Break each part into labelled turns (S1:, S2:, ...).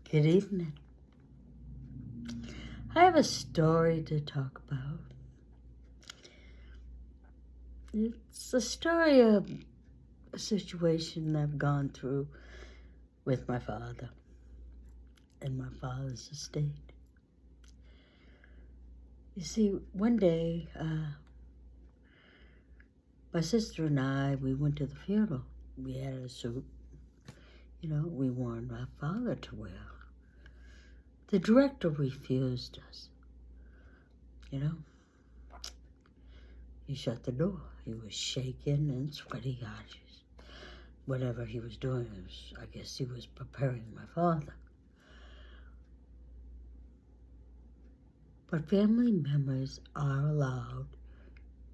S1: Good evening. I have a story to talk about. It's a story of a situation I've gone through with my father and my father's estate. You see, one day, my sister and I, we went to the funeral. We had a suit, we wanted my father to wear. The director refused us, He shut the door. He was shaking and sweaty eyes. Whatever he was doing, I guess he was preparing my father. But family members are allowed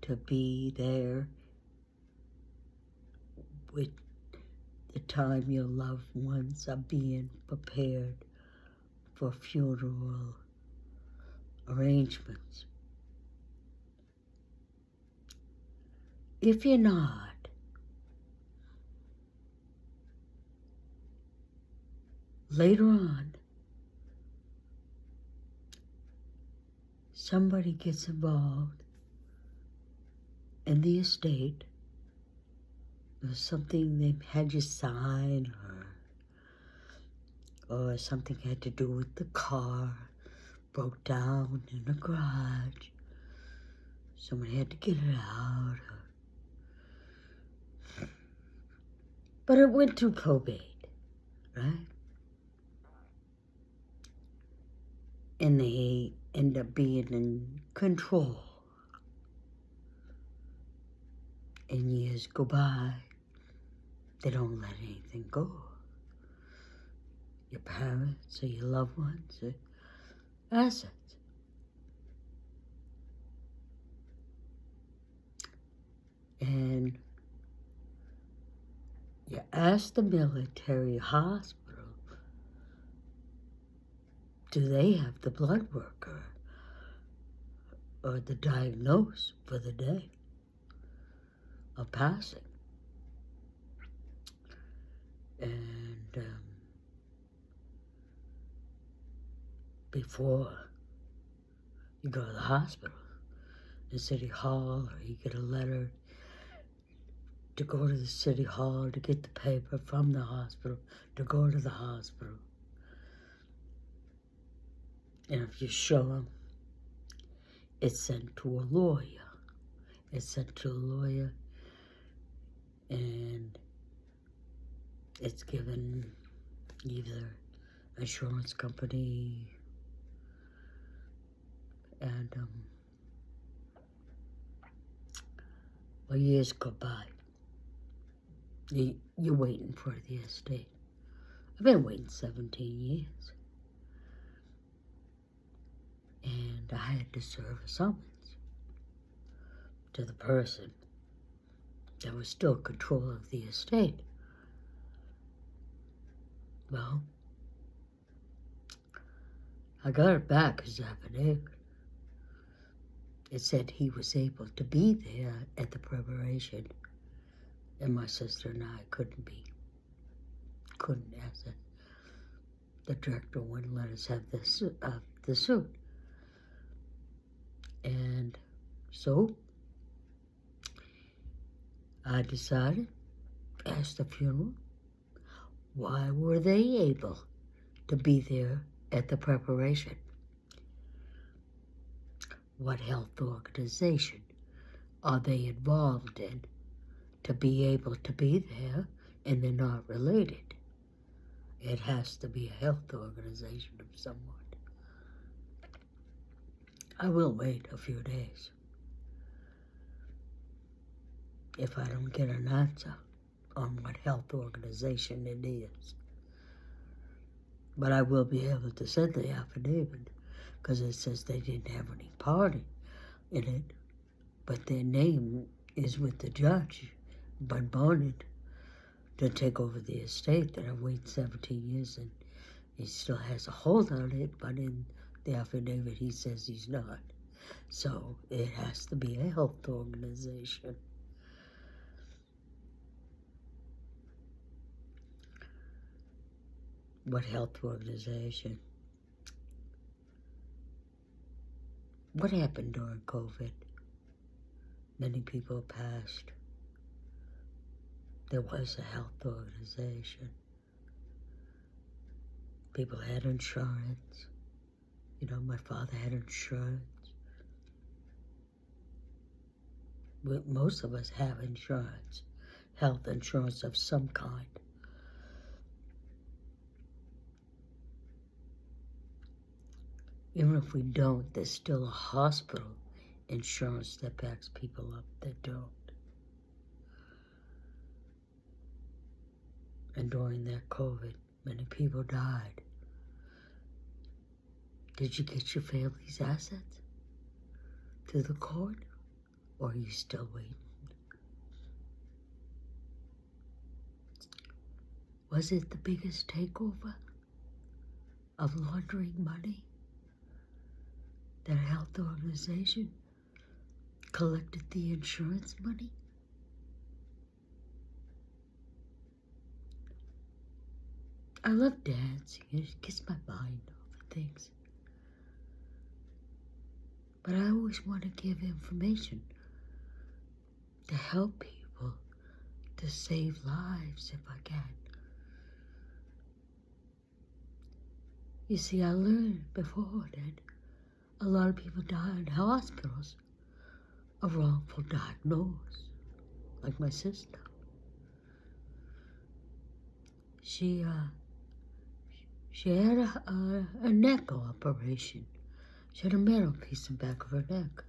S1: to be there with the time your loved ones are being prepared for funeral arrangements. If you're not, later on, somebody gets involved in the estate. Or something they had you sign, or something had to do with the car, broke down in the garage. Someone had to get it out. But it went through probate, right? And they end up being in control. And years go by, they don't let anything go. Your parents or your loved ones are assets. And you ask the military hospital, do they have the blood worker or the diagnose for the day of passing? And before you go to the hospital, the city hall, or you get a letter to go to the city hall to get the paper from the hospital, to go to the hospital. And if you show them, it's sent to a lawyer. It's sent to a lawyer, and it's given either insurance company and years go by. You're waiting for the estate. I've been waiting 17 years. And I had to serve a summons to the person that was still control of the estate. Well, I got it back as affidavit. It said he was able to be there at the preparation, and my sister and I couldn't as the director wouldn't let us have the suit. And so I decided, asked the funeral, why were they able to be there at the preparation? What health organization are they involved in to be able to be there, and they're not related? It has to be a health organization of some sort. I will wait a few days. If I don't get an answer on what health organization it is. But I will be able to send the affidavit, because it says they didn't have any part in it, but their name is with the judge, Bud Barnett, to take over the estate that I've waited 17 years, and he still has a hold on it, but in the affidavit he says he's not. So it has to be a health organization. What health organization? What happened during COVID? Many people passed. There was a health organization. People had insurance. You know, my father had insurance. Most of us have insurance, health insurance of some kind. Even if we don't, there's still a hospital insurance that backs people up that don't. And during that COVID, many people died. Did you get your family's assets to the court, or are you still waiting? Was it the biggest takeover of laundering money? That health organization collected the insurance money? I love dancing. It gets my mind off of things. But I always want to give information to help people, to save lives if I can. You see, I learned before that a lot of people die in hospitals of wrongful diagnosis, like my sister. She had a neck operation. She had a metal piece in the back of her neck.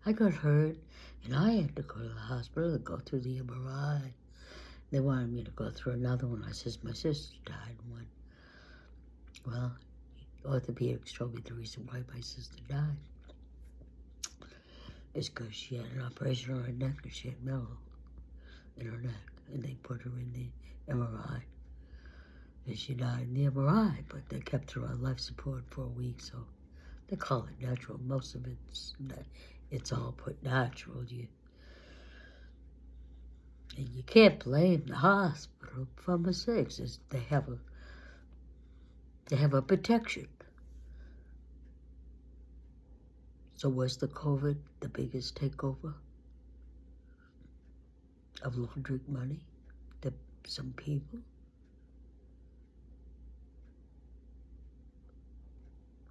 S1: I got hurt, and I had to go to the hospital and go through the MRI. They wanted me to go through another one. I says, my sister died in one. Well, orthopedics told me the reason why my sister died is because she had an operation on her neck and she had metal in her neck. And they put her in the MRI. And she died in the MRI, but they kept her on life support for a week, so they call it natural. Most of it's all put natural. And you can't blame the hospital for mistakes. They have a protection. So was the COVID the biggest takeover of laundering money to some people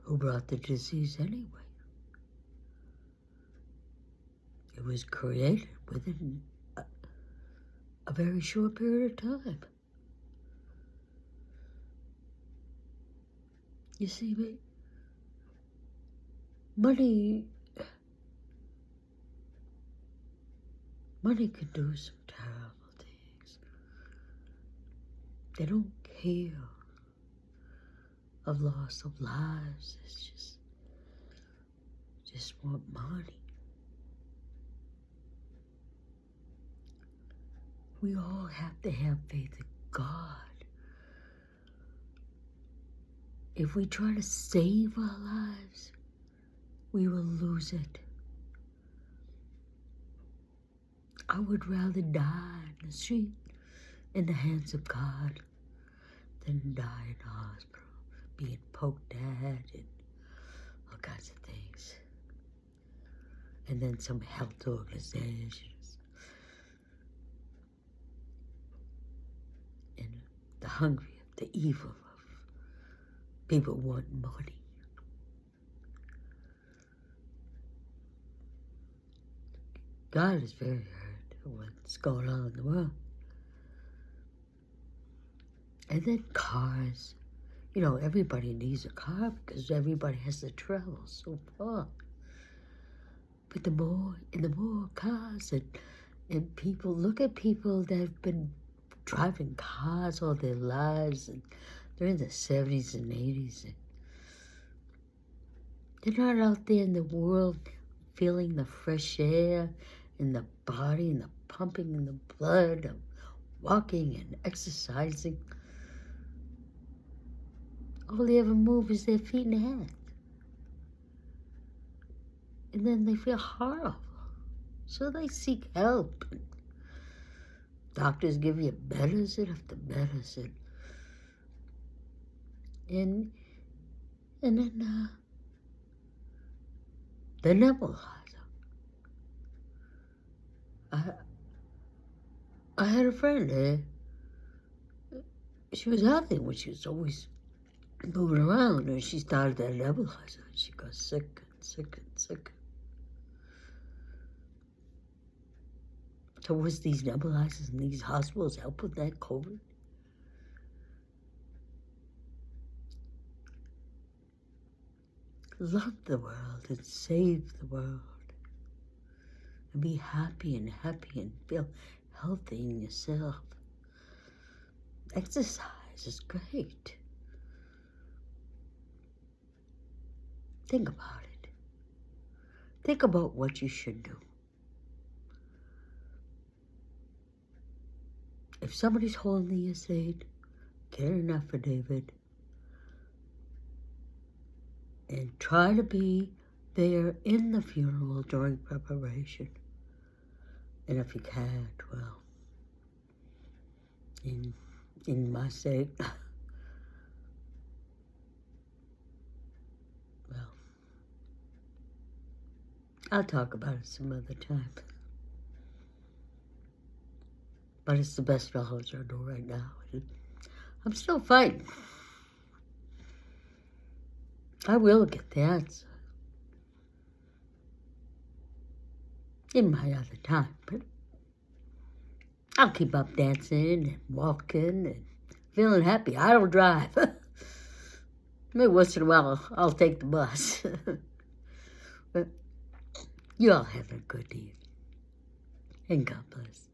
S1: who brought the disease anyway? It was created within a very short period of time. You see, money can do some terrible things. They don't care of loss of lives. It's just want money. We all have to have faith in God. If we try to save our lives, we will lose it. I would rather die in the street in the hands of God than die in the hospital, being poked at and all kinds of things. And then some health organizations. And the hungry, the evil of people wanting money. God is very hurt at what's going on in the world. And then cars. You know, everybody needs a car because everybody has to travel so far. But the more cars and people, look at people that have been driving cars all their lives, and they're in the 70s and 80s. And they're not out there in the world feeling the fresh air in the body and the pumping in the blood of walking and exercising. All they ever move is their feet and hands. And then they feel horrible. So they seek help. Doctors give you medicine after medicine. And then the nebulizer. I had a friend. She was healthy when she was always moving around, and she started that nebulizer. She got sick and sick and sick. So was these nebulizers in these hospitals help with that COVID? Love the world and save the world. And be happy and feel healthy in yourself. Exercise is great. Think about it. Think about what you should do. If somebody's holding the estate, get an affidavit and try to be there in the funeral during preparation. And if you can't, well, in my state, well, I'll talk about it some other time. But it's the best knowledge I know right now. I'm still fighting. I will get the answer in my other time, but I'll keep up dancing and walking and feeling happy. I don't drive. Maybe once in a while I'll take the bus. But you all have a good evening, and God bless.